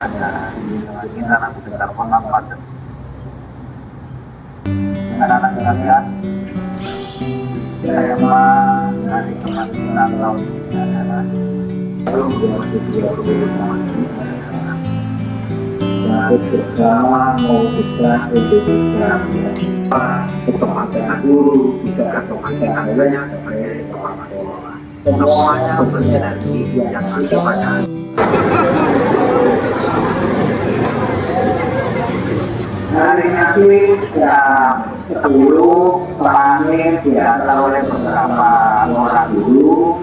ada kita nanti besar pendapat anak-anak sekalian. Saya hari kebangkitan tahun ini adalah belum memasuki 2025 dan bersama mau kita Indonesia kepemimpinan guru juga kepemimpinan banyak sebagai kepala sekolah semuanya bersinergi yang ada. Hari nanti jam 10 pamit diantar oleh beberapa orang guru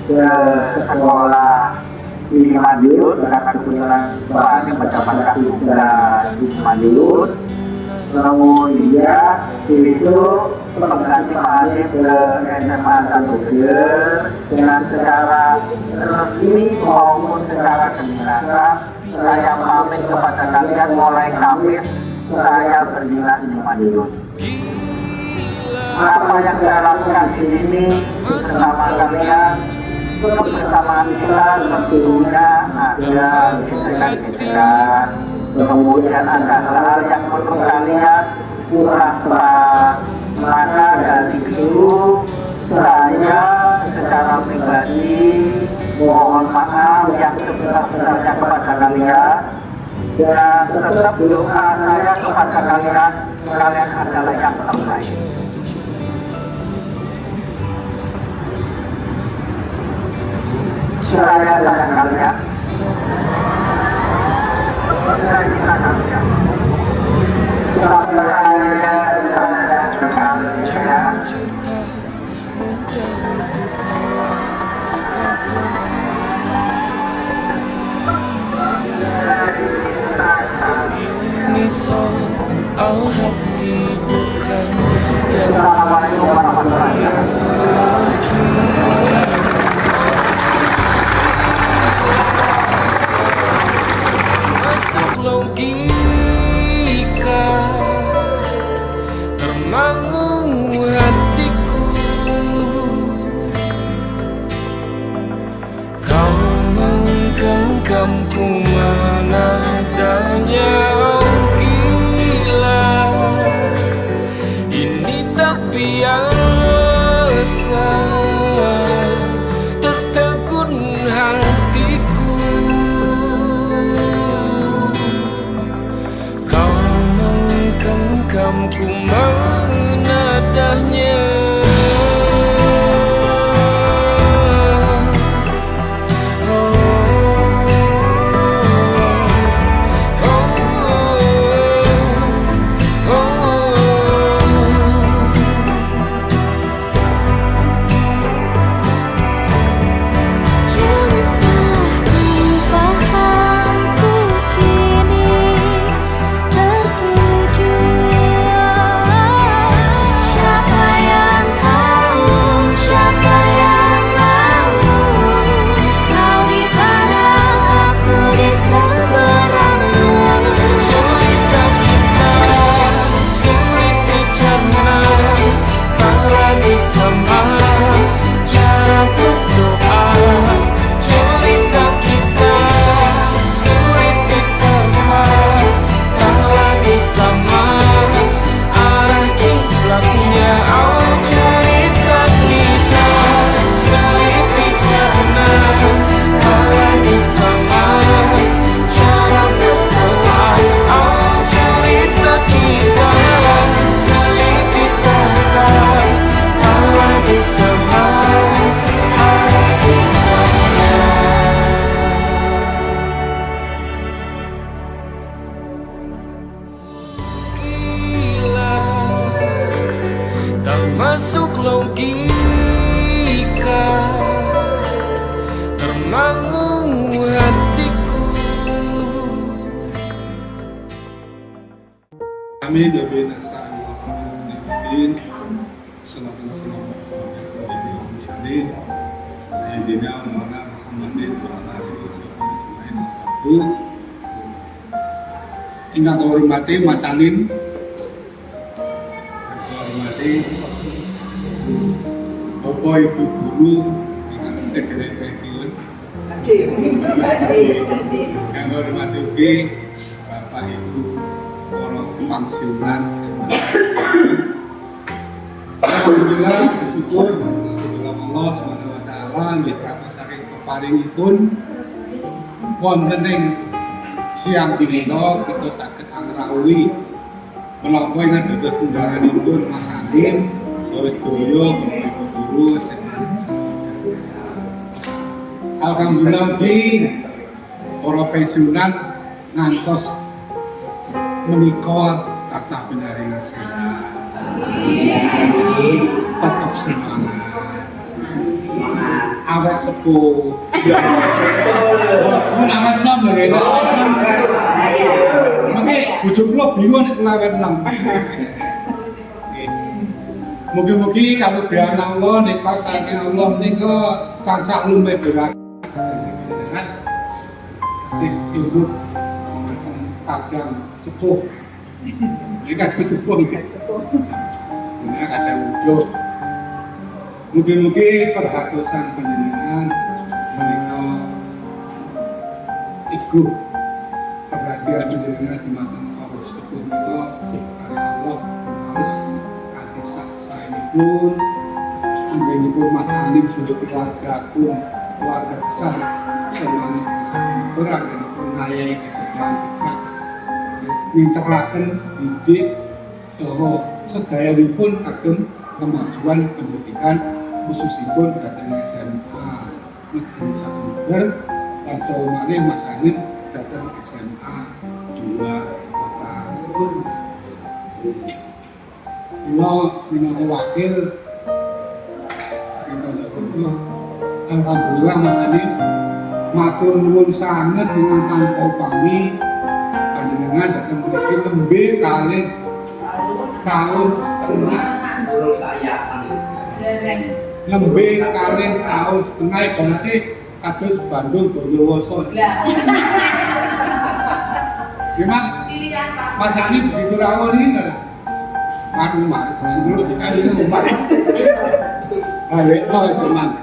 ke sekolah di Madiun karena kebetulan pamit mendapatkan tugas di Madiun. Kemudian besok pengganti pamit ke SMA 1 dengan secara resmi maupun secara kedinasan. Saya pamit kepada kalian mulai Kamis saya berdinas di Madiun. Apa yang saya lakukan di sini bersama kalian, kebersamaan kita tentunya ada gesekan-gesekan, kemudian ada hal-hal yang menurut kalian kurang pas, maka dari itu saya secara pribadi mohon maaf yang sebesar-besarnya kepada kalian dan tetap doa saya kepada kalian, kalian adalah yang terbaik. Saya sayang kalian, saya cinta kalian, saya sayang kalian. Ini soal hati bukan yang Assalamualaikum warahmatullahi wabarakatuh. Masuk logika termangu hatiku. Kau menggenggamku mana adanya. Biasa tertegun hatiku. Kau menggenggamku menadahnya. Masuk logika termangu hatiku. Kami dari Nasrani Assalamualaikum warahmatullahi wabarakatuh. Saya Muhammadin Ingat hormati Mas Anin, hormati Bapak Ibu Guru dengan Sekretariat Yang hormat ugi Bapak Ibu para pangsiunan alhamdulillah bersyukur kepada Allah Subhanahu wa taala nggih karena saking peparingipun wonten ing siang punika kita saged angrawuhi menapa ingkang dados undanganipun Mas Alim saha sedaya guru alhamdulillah ugi para pensiunan ngantos menika tansah pinaringan sehat. Tetap semangat. Awet sepuh. Mun awet nom lho ya. Mangke bojo kula bingung nek kula awet nom. Mugi-mugi kamuliaan Allah nikmat saking Allah menika kancah lumeh berat. Sing ibu kadang sepuh. Ini kadang sepuh. Ini kadang wujud. Mugi-mugi perhatosan panjenengan menika iku perhatian panjenengan dumateng awet sepuh menika karena Allah harus kanthi saksaenipun anggenipun Mas Alim sudah keluarga besar semuanya bisa bergerak dan mengayahi kecerdasan Mas ninteraken didik saha sedayanipun kagem kemajuan pendidikan khususipun dhateng SMA Negeri 1 dan saha malih Mas Alim dhateng SMA 2 Kota. Kula minangka wakil saking kula alhamdulillah Mas Alim matur nuwun sanget dengan tanpa upami panjenengan datang mriki nembe kalih tahun setengah nembe kalih tahun setengah berarti kados Bandung Bondowoso. Gimana? Mas Alim begitu rawon ini kan? Mari dulu bisa ini umpat. Ayo, lo senang.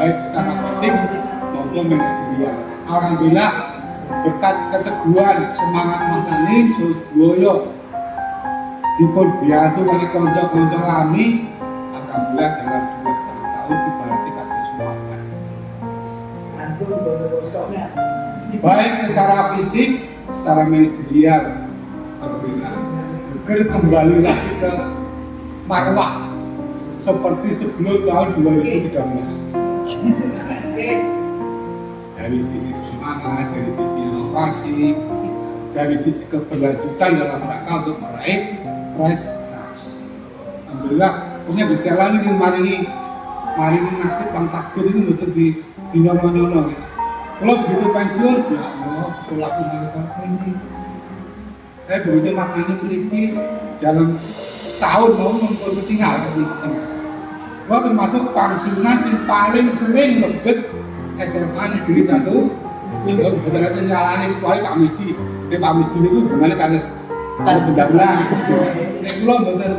Baik secara fisik maupun manajerial. Alhamdulillah berkat keteguhan semangat Mas Alim Surabaya dipun biyantu oleh konco-konco lami, alhamdulillah dalam 2,5 tahun ibaratnya kados suwapan. Baik secara fisik, secara manajerial, alhamdulillah kembali lagi ke marwah seperti sebelum tahun 2013. Dari sisi semangat, dari sisi inovasi, dari sisi keberlanjutan dalam rangka untuk meraih prestasi. Alhamdulillah, punya Gusti Allah ini maringi nasib kang takdir ini betul di nyono-nyono. Kalau begitu pensiun, ya Allah, sekolah kembali ini. Saya begitu masanya memiliki dalam setahun mau mempertinggal di tengah. Gua termasuk pensiunan yang paling sering lebet SMA Negeri 1. Itu betul-betul nyalane kecuali Pak Misti. Pak Misti itu gimana kalau benda-benda. Nek kula mboten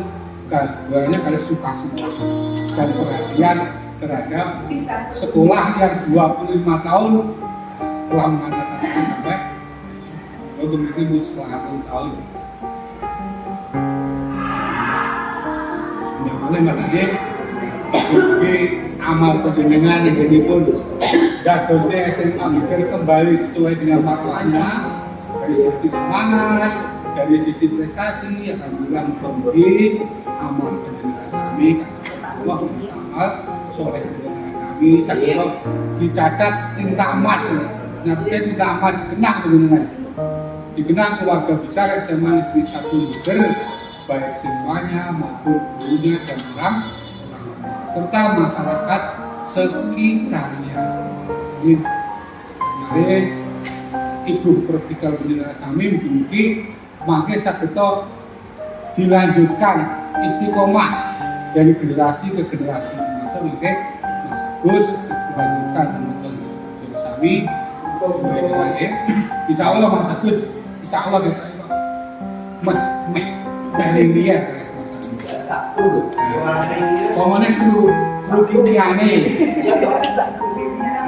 banyak kali suka-suka dan perhatian terhadap sekolah yang 25 tahun telah mengantarkan saya sampai begitu selama 1 tahun. Sudah mulai Mas Adim, amal panjenengan yang pun dadosnya SMA Negeri kembali sesuai dengan marwahnya dari sisi semangat, dari sisi prestasi, alhamdulillah mudah-mudahan amal panjenengan sami Allah amal soleh panjenengan sami sakit dicatat tingkat emas, nanti tingkat emas dikenang panjenengan. Dikenang keluarga besar SMA Negeri 1 Luber, baik siswanya maupun gurunya dan orang serta masyarakat sekitarnya. Kemarin Ibu Vertikal Pendidikan Sami mungkin mangke sageta dilanjutkan istiqomah dari generasi ke generasi. Maksud mungkin Mas Agus dilanjutkan untuk Sami insya Allah Mas Agus insya Allah kita dari lihat Pokoknya kru kimiane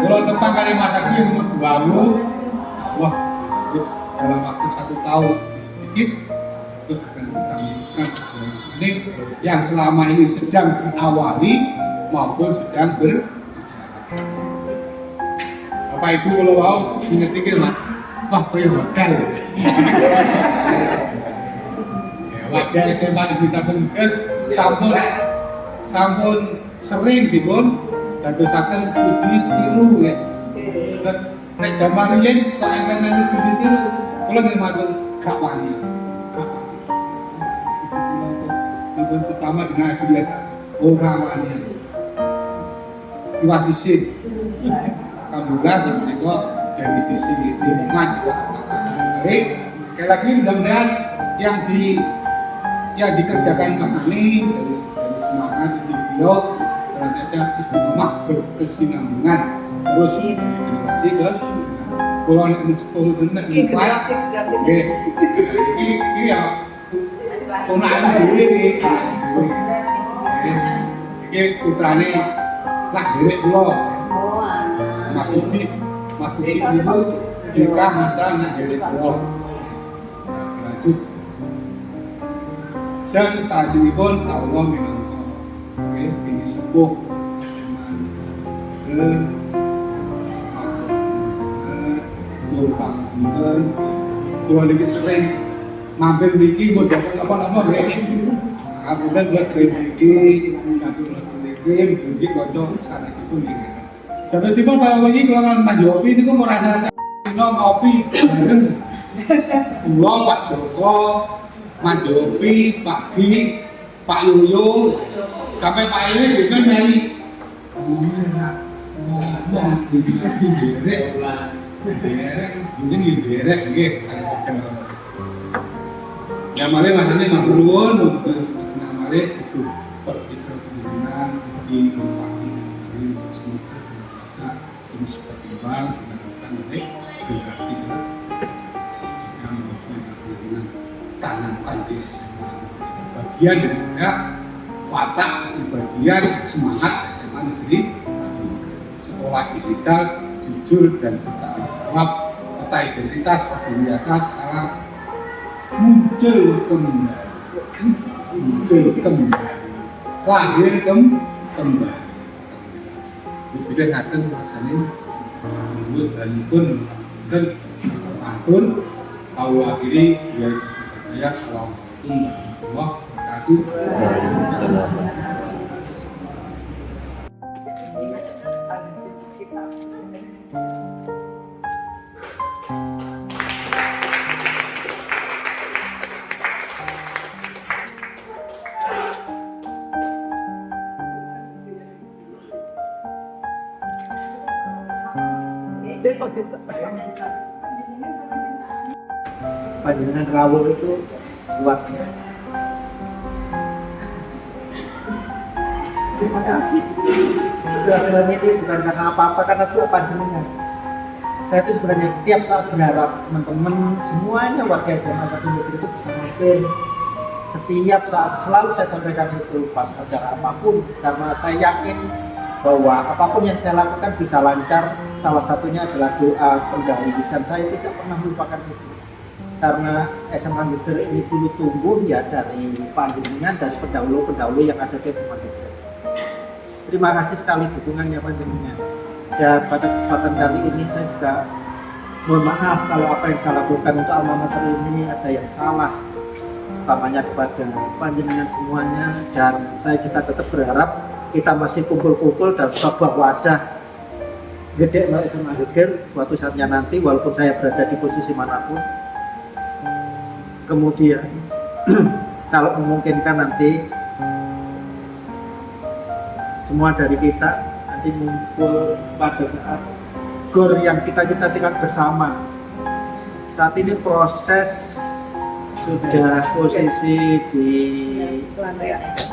Kalau tepang kali masak ini umur baru, wah dalam waktu 1 tahun sedikit terus akan bisa meneruskan perjalanan ini yang selama ini sedang diawali maupun sedang berjalan. Bapak Ibu kalau mau inget-inget mas, wah kaya hotel. Wajah SMA Negeri 1 Geger sampun sering dipun dadosaken studi tiru ya. Terus nek jaman riyen kok engken studi tiru, kula nggih matur gak wani. Itu pertama dengan aku lihat orang wani. Diwasisin. Alhamdulillah sampai kok dari sisi lingkungan juga baik. Sekali lagi mudah-mudahan yang dikerjakan Mas Ani dari semangat beliau senantiasa istiqomah berkesinambungan terus generasi ke pulau yang sepuluh detik generasi ini ya tunaan diri ini putrane lah diri pulau Mas Udi itu kita masa nak diri pulau lanjut dan saat ini pun Allah minangka ini sepuh dua lagi sering mampir niki buat dapat apa-apa ya. Kemudian dua sering niki niki kocok sana situ niki. Sampai sipun Pak Wayi kalau Mas Yopi ini kok merasa ngopi. Uang Pak Joko, Mas Yopi, Pak Bi, Pak Yoyo, sampai Pak Yoyo juga nyari. Ngomong, ini derek, namanya masanya maturun, namanya itu perkembangan di inovasi dari semoga bisa terus berkembang kita lakukan nanti generasi sehingga melakukan tanam di SMA bagian daripada watak bagian semangat SMA Negeri 1 sekolah digital jujur dan bertanggung jawab serta identitas kebinekaan sekarang muncul kembali lahir kembali berbeda ngaten rasanya lulus dan pun dan pantun Allah akhiri ya assalamualaikum warahmatullahi wabarakatuh. Panjenengan Rawuh itu luar biasa. Terima kasih. Keberhasilan ini bukan karena apa-apa, karena itu panjenengan. Saya itu sebenarnya setiap saat berharap teman-teman semuanya warga SMA 1 Negeri itu bisa mampir. Setiap saat selalu saya sampaikan itu pas acara apapun, karena saya yakin bahwa apapun yang saya lakukan bisa lancar. Salah satunya adalah doa pendahulu, dan saya tidak pernah melupakan itu. Karena SMA Negeri ini dulu tumbuh ya dari panjenengan dan pendahulu-pendahulu yang ada di SMA Negeri. Terima kasih sekali dukungannya panjenengan. Dan pada kesempatan kali ini saya juga mohon maaf kalau apa yang saya lakukan untuk alma mater ini ada yang salah, utamanya kepada panjenengan semuanya. Dan saya juga tetap berharap kita masih kumpul-kumpul dalam sebuah wadah gede SMA Negeri suatu saatnya nanti, walaupun saya berada di posisi manapun. Kemudian kalau memungkinkan nanti semua dari kita nanti ngumpul pada saat GOR yang kita cita-citakan bersama. Saat ini proses sudah posisi di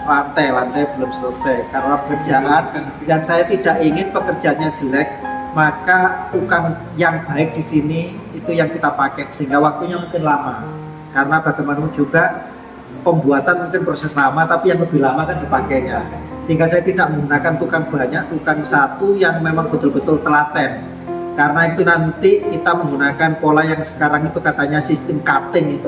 lantai belum selesai karena pekerjaan, dan saya tidak ingin pekerjaannya jelek, maka tukang yang baik di sini itu yang kita pakai sehingga waktunya mungkin lama. Karena bagaimanapun juga pembuatan mungkin proses lama, tapi yang lebih lama kan dipakainya. sehingga saya tidak menggunakan tukang banyak, tukang satu yang memang betul-betul telaten. Karena itu nanti kita menggunakan pola yang sekarang itu katanya sistem cutting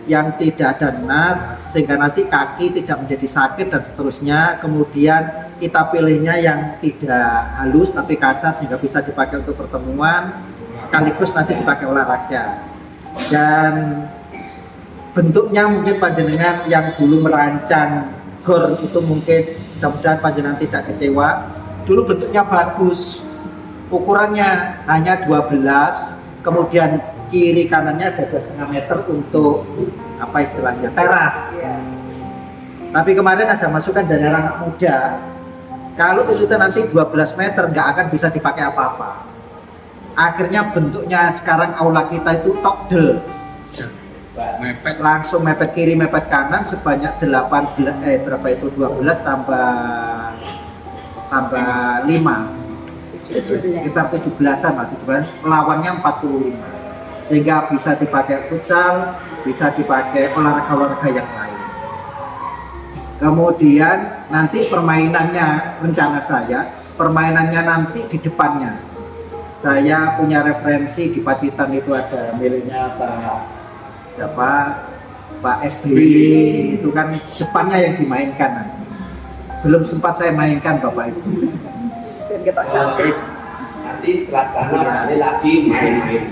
yang tidak ada nut, sehingga nanti kaki tidak menjadi sakit dan seterusnya. Kemudian kita pilihnya yang tidak halus tapi kasar sehingga bisa dipakai untuk pertemuan sekaligus nanti dipakai olahraga. Dan bentuknya mungkin panjenengan yang dulu merancang gor itu mungkin mudah-mudahan panjenengan tidak kecewa. Dulu bentuknya bagus, ukurannya hanya 12, kemudian kiri kanannya ada 2,5 meter untuk apa istilahnya teras. Tapi kemarin ada masukan dari anak muda, kalau itu nanti 12 meter nggak akan bisa dipakai apa-apa. Akhirnya bentuknya sekarang aula kita itu tokdel, Mepet. langsung mepet kiri mepet kanan sebanyak 12 tambah 5 sekitar 17-an lah, 17, lawannya 45, sehingga bisa dipakai futsal, bisa dipakai olahraga-olahraga yang lain. Kemudian nanti permainannya, rencana saya permainannya nanti di depannya. Saya punya referensi di Pacitan itu ada miliknya Pak SBY, itu kan depannya yang dimainkan nanti. Belum sempat saya mainkan Bapak Ibu. Terus Nanti setelah sana lagi main-main.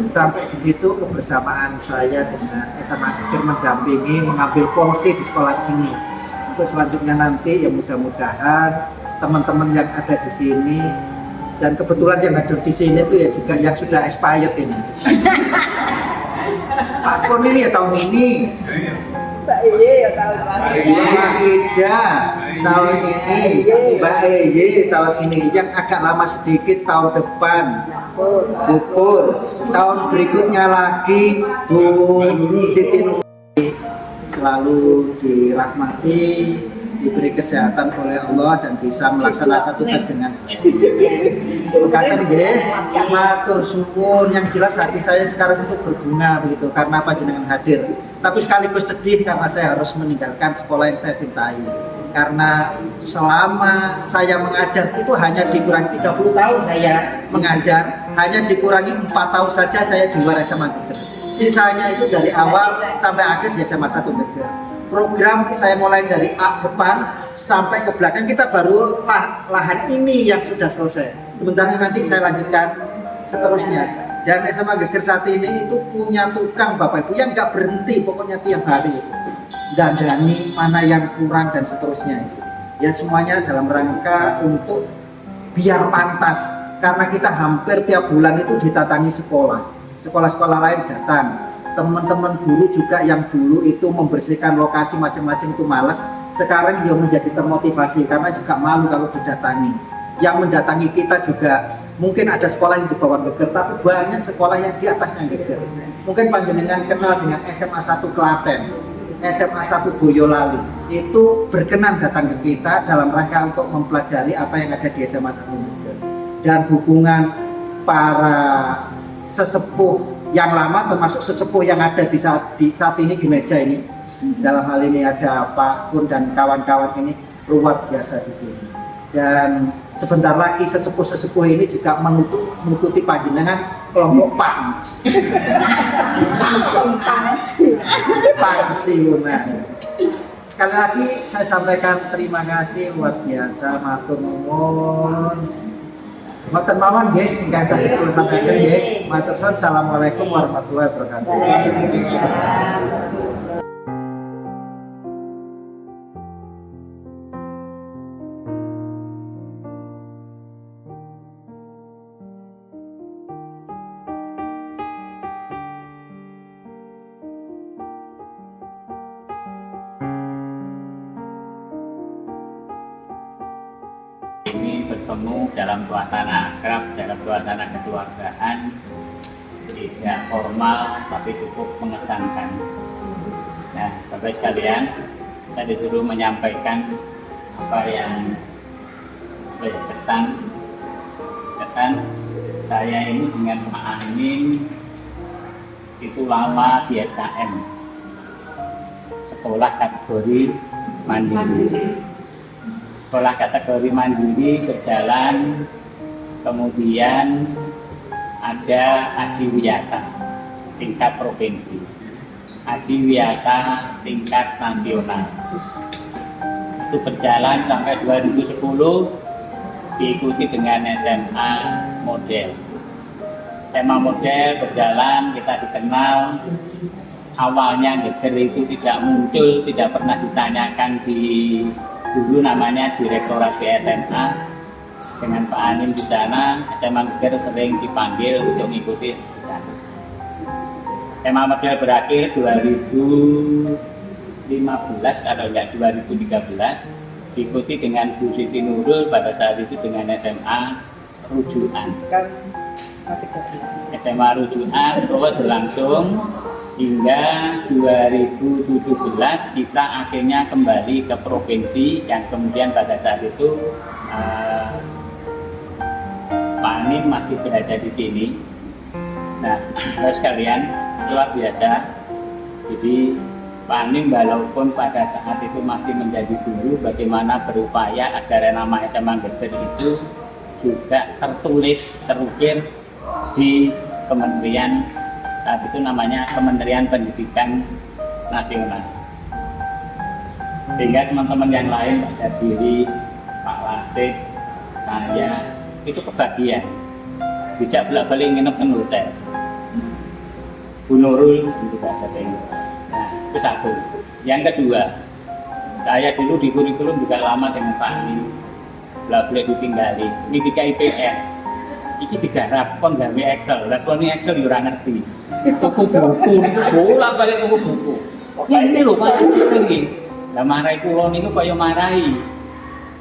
Sampai di situ kebersamaan saya dengan SMA Sigir mendampingi mengambil fungsi di sekolah ini. Untuk selanjutnya nanti ya mudah-mudahan teman-teman yang ada di sini dan kebetulan yang hadir di sini itu ya juga yang sudah expired ini. Pak Kon ini ya tahun ini. Mbak Iye ya tahun Mbak Ida tahun ini, Mbak Eye tahun ini, yang agak lama sedikit tahun depan Bupur, tahun berikutnya lagi Bu Siti Nurhayati. Selalu dirahmati, diberi kesehatan oleh Allah dan bisa melaksanakan tugas dengan kata nggih, matur suwun. Yang jelas hati saya sekarang itu berbunga begitu karena panjenengan hadir. Tapi sekaligus sedih karena saya harus meninggalkan sekolah yang saya cintai. Karena selama saya mengajar itu hanya dikurangi 30 tahun saya mengajar, hanya dikurangi 4 tahun saja saya di luar SMA Negeri. Sisanya itu dari awal sampai akhir di SMA 1 Negeri. Program saya mulai dari depan sampai ke belakang, kita baru lahan ini yang sudah selesai. Sebentar nanti saya lanjutkan seterusnya. Dan SMA Geger saat ini itu punya tukang Bapak Ibu yang nggak berhenti, pokoknya tiap hari dandani mana yang kurang dan seterusnya itu. Ya semuanya dalam rangka untuk biar pantas, karena kita hampir tiap bulan itu didatangi sekolah-sekolah lain datang. Teman-teman guru juga yang dulu itu membersihkan lokasi masing-masing itu malas, sekarang dia menjadi termotivasi karena juga malu kalau didatangi. Yang mendatangi kita juga mungkin ada sekolah yang di bawah Geger, tapi banyak sekolah yang di atasnya Geger. Mungkin panjenengan kenal dengan SMA 1 Klaten, SMA 1 Boyolali, itu berkenan datang ke kita dalam rangka untuk mempelajari apa yang ada di SMA 1 Geger. Dan dukungan para sesepuh yang lama, termasuk sesepuh yang ada di saat ini di meja ini, dalam hal ini ada Pak Kun dan kawan-kawan ini luar biasa di sini. Dan sebentar lagi sesepuh-sesepuh ini juga mengikuti panjenengan kelompok PAN. Pensiunan. Sekali lagi saya sampaikan terima kasih luar biasa, matur nuwun. Matur mawon nggih ingkang saged kula sampaikan nggih. Matur suwun. Assalamualaikum warahmatullahi wabarakatuh. Ini bertemu dalam suasana akrab, dalam suasana kekeluargaan, tidak formal tapi cukup mengesankan. Nah, Bapak sekalian, saya disuruh menyampaikan apa yang pesan saya ini dengan Pak Amin itu lama di SKM sekolah kategori mandiri. Sekolah kategori mandiri berjalan, kemudian ada Adiwiyata tingkat provinsi, Adiwiyata tingkat nasional. Itu berjalan sampai 2010, diikuti dengan SMA model. SMA model berjalan, kita dikenal. Awalnya Geger itu tidak muncul, tidak pernah ditanyakan di dulu namanya Direktorat SMA. Dengan Pak Anim di sana, SMA Geger sering dipanggil untuk mengikuti di sana. SMA model berakhir 2015 atau enggak 2013, diikuti dengan Bu Siti Nurul pada saat itu dengan SMA rujukan. SMA rujukan terus berlangsung hingga 2017 kita akhirnya kembali ke provinsi yang kemudian pada saat itu Pak Anim masih berada di sini. Nah, saudara sekalian, luar biasa. Jadi Pak Anim walaupun pada saat itu masih menjadi guru, bagaimana berupaya agar nama SMA Geger itu juga tertulis, terukir di Kementerian, saat itu namanya Kementerian Pendidikan Nasional. Sehingga teman-teman yang lain, Pak Jadiri, Pak Latif, saya, itu kebagian. Bisa bolak-balik nginep di hotel. Bu Nurul juga ada pengen. Nah, itu satu. Yang kedua, saya dulu di kurikulum juga lama dengan Pak Anim, bolak-balik ditinggali. Ini di KIPR. Iki digarap kon gawe Excel. Lah kon Excel yo ora ngerti. Tuku buku, bolak-balik tuku buku. Ya ini lho Pak Excel iki. Lah marahi kula niku kaya marahi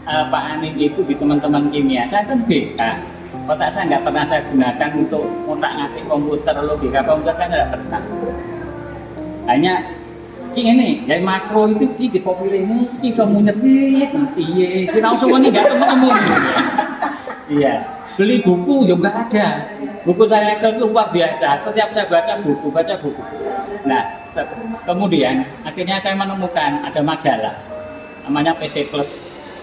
Pak Anim itu di teman-teman kimia. Saya kan BK. Otak saya nggak pernah saya gunakan untuk otak-ngatik komputer, logika komputer saya nggak pernah. Hanya ini, dari makro itu di kopi ini, semua nyetir, iya, kita semuanya nggak ketemu. Iya, beli buku juga ada. Buku saya Excel itu luar biasa. Setiap saya baca buku. Nah, kemudian akhirnya saya menemukan ada majalah, namanya PC Plus.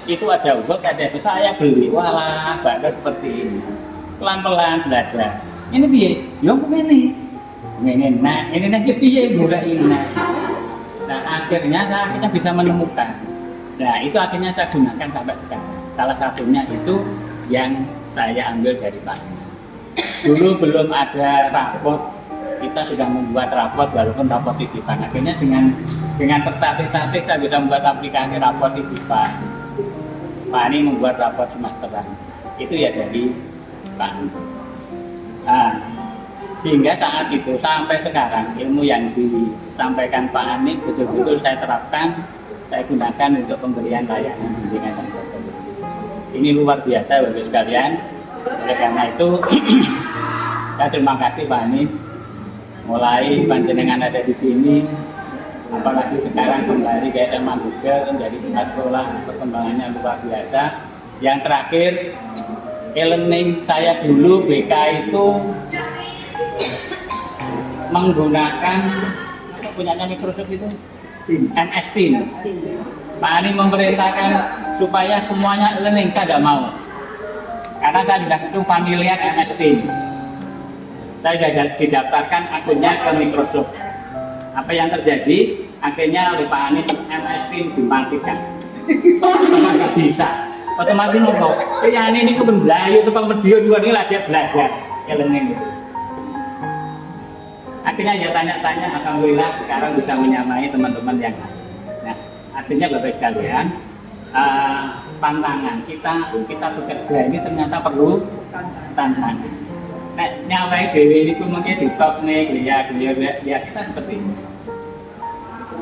Itu ada Word, ada itu saya beli. Walah, baca seperti ini. Pelan-pelan belajar. Ini piye? Yo begini. Ini nah, ini nek piye murah ini. Nah, akhirnya saya bisa menemukan. Nah, itu akhirnya saya gunakan sampai sekarang. Salah satunya itu yang saya ambil dari Pak. Dulu belum ada rapot, kita sudah membuat rapot walaupun rapot titipan. Akhirnya dengan tertatih-tatih saya bisa membuat aplikasi rapot titipan. Pak Ani membuat rapot semesteran. Itu ya dari Pak Ani. Nah, sehingga saat itu sampai sekarang ilmu yang disampaikan Pak Ani betul-betul saya terapkan, saya gunakan untuk pemberian layanan bimbingan dan konseling. Ini luar biasa Bapak sekalian. Oleh karena itu saya terima kasih Pak Ani, mulai panjenengan ada di sini, apalagi sekarang kembali ke SMA Geger menjadi tempat sekolah, perkembangannya luar biasa. Yang terakhir, e-learning saya dulu BK itu menggunakan punyanya Microsoft itu MS Teams. Pak Ani memerintahkan supaya semuanya e-learning, saya tidak mau. Karena saya sudah itu familiar MS Teams. Saya sudah didaftarkan akunnya ke Microsoft. Apa yang terjadi? Akhirnya oleh Pak Ani MS Teams dimatikan. Nggak bisa. Otomatis ngomong, ya ini kebendayu, tukang video dua ini lagi belajar e-learning itu. Akhirnya ya tanya-tanya, alhamdulillah sekarang bisa menyamai teman-teman yang lain. Nah, artinya Bapak sekalian, tantangan kita bekerja ini ternyata perlu tantangan. Nah, nyamai dewi ini pun mungkin di top nih, ya kita seperti ini.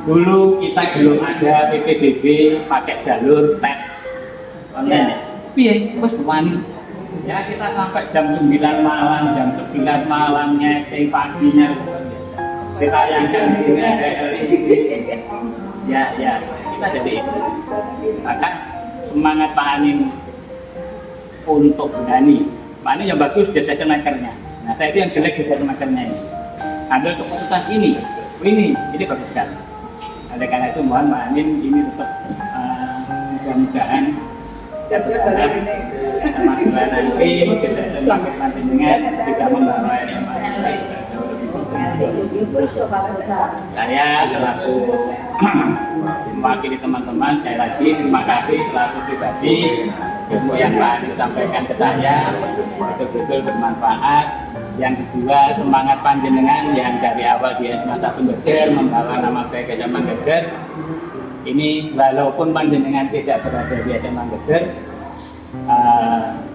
Dulu kita belum ada PPDB pakai jalur tes online. Piye wis wani. Ya kita sampai jam 9 malam, jam 9 malam nyeting paginya. Kita yang sini ada LED. Ya, kita jadi itu. Bahkan semangat Pak Ani untuk berani. Pak Ani yang bagus decision maker-nya. Nah, saya itu yang jelek decision maker-nya ini. Ambil keputusan ini bagus sekali. Oleh karena itu mohon Pak Amin ini tetap mudah-mudahan sama-sama nanti kita semakin panjenengan tidak membawa saya selaku mewakili teman-teman, saya lagi terima kasih selaku pribadi ilmu yang Pak Amin sampaikan ke saya betul-betul bermanfaat. Yang kedua, semangat panjenengan yang dari awal di SMA 1 Geger membawa nama baik SMA Geger. Ini walaupun panjenengan tidak berada di SMA Geger,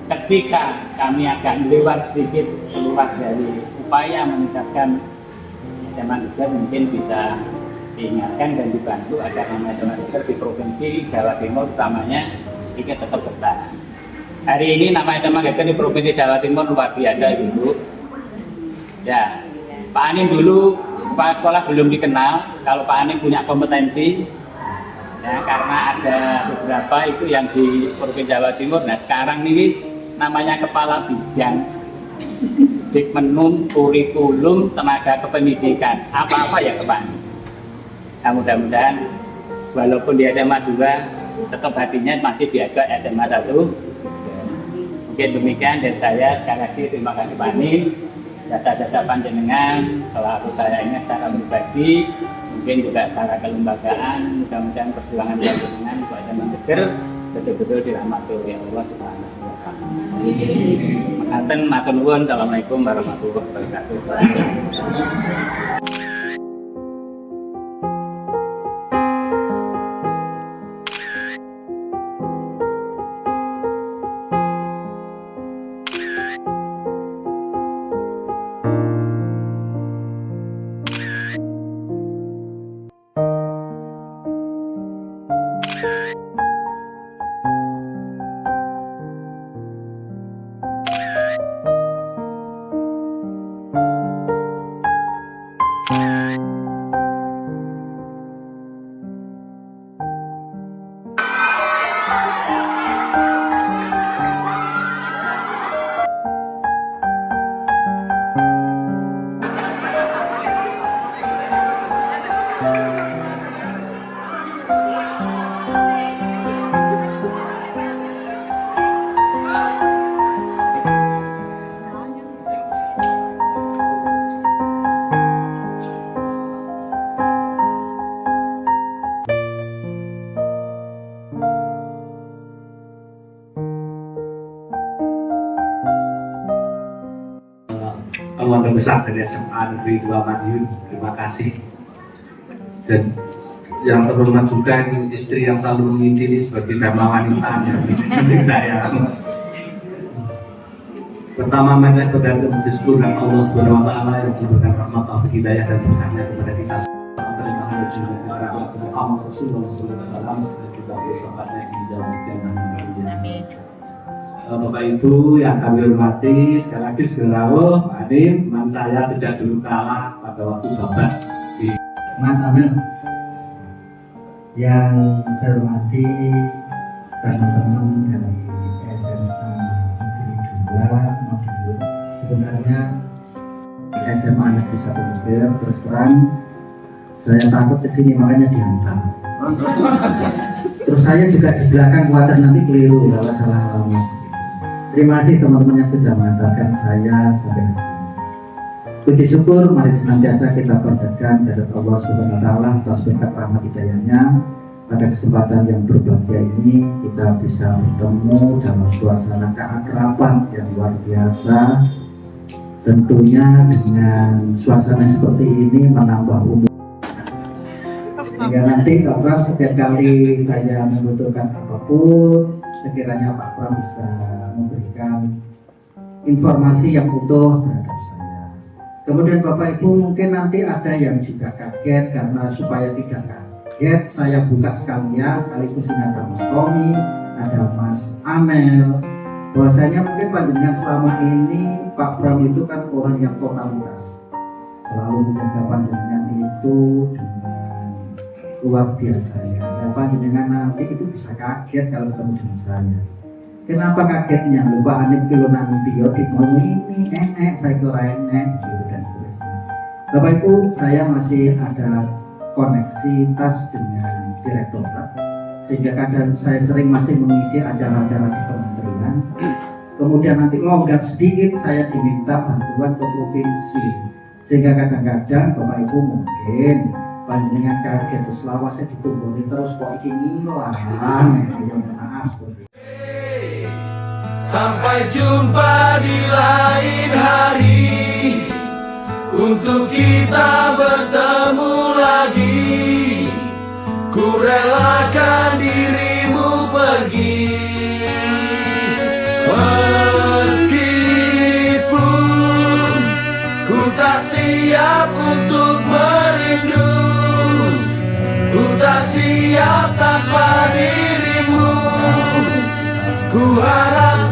ketika kami akan lewat sedikit keluar dari upaya meningkatkan SMA Geger, mungkin bisa diingatkan dan dibantu agar nama SMA Geger di Provinsi Jawa Timur utamanya ini tetap bertahan. Hari ini nama SMA Geger di Provinsi Jawa Timur luar biasa dulu. Ya, Pak Anim dulu Pak sekolah belum dikenal. Kalau Pak Anim punya kompetensi, ya karena ada beberapa itu yang di Provinsi Jawa Timur. Nah sekarang ini namanya kepala bidang Dikmenum, kurikulum, tenaga kependidikan, apa-apa ya Pak Anim. Nah, mudah-mudahan walaupun di SMA 2 tetap hatinya masih diajak SMA 1. Mungkin demikian dan saya sekali lagi terima kasih Pak Anim. Jasa-jasa panjenengan selaku saya ini secara pribadi, mungkin juga secara kelembagaan, mudah-mudahan perjuangan panjenengan untuk SMA Geger betul-betul dirahmati oleh Allah Subhanahu wa Ta'ala. Matur nuwun. Assalamualaikum warahmatullahi wabarakatuh. Keluarga besar dari SMA Negeri 2 Madiun, terima kasih. Dan yang terhormat juga ini istri yang selalu mengintili sebagai dhamma wanita yang di saya. Pertama, marilah bergantung bersyukur dan Allah Subhanahu wa Ta'ala yang memberikan rahmat, taufik, hidayah dan berkahnya kepada kita semua. Terima kasih kepada Muhammad Rasulullah SAW dan kita bersama-sama di dalam kiamat. Bapak Ibu yang kami hormati, sekali lagi Saudara Pak Anim, teman saya sejak dulu kala pada waktu Bapak di Mas Amel, yang saya hormati teman-teman dari SMA Negeri 2 Madiun. Sebenarnya SMA Negeri 1 Geger, terus terang saya takut kesini makanya dihantar. Terus saya juga di belakang khawatir nanti keliru kalau salah alamat. Terima kasih teman-teman yang sudah mengantarkan saya sampai di sini. Puji syukur mari senantiasa kita panjatkan dari Allah Subhanahu wa Ta'ala atas berkat rahmat hidayahnya. Pada kesempatan yang berbahagia ini kita bisa bertemu dalam suasana keakraban yang luar biasa. Tentunya dengan suasana seperti ini menambah umur. Hingga nanti Pak Pram setiap kali saya membutuhkan apapun, sekiranya Pak Pram bisa memberikan informasi yang utuh terhadap saya. Kemudian Bapak Ibu mungkin nanti ada yang juga kaget, karena supaya tidak kaget saya buka sekalian, sekaligus ini ada Mas Tommy, ada Mas Amel. Bahwasanya mungkin panjenengan selama ini Pak Pram itu kan orang yang totalitas, selalu menjaga panjenengan itu dengan luar biasa ya. Dan panjenengan nanti itu bisa kaget kalau ketemu dengan saya. Kenapa kagetnya? Lupa Anim kilo nanti ini enek, saya kira enek, gitu dan seterusnya. Bapak Ibu, saya masih ada koneksitas dengan direktorat, sehingga kadang saya sering masih mengisi acara-acara di kementerian. Kemudian nanti longgar sedikit saya diminta bantuan ke provinsi, sehingga kadang-kadang Bapak Ibu mungkin panjenengan kaget terus lawas saya ditunggu terus kok iki ngilang ya, maaf seperti itu. Sampai jumpa di lain hari, untuk kita bertemu lagi. Ku relakan dirimu pergi, meskipun ku tak siap untuk merindu, ku tak siap tanpa dirimu. Ku harap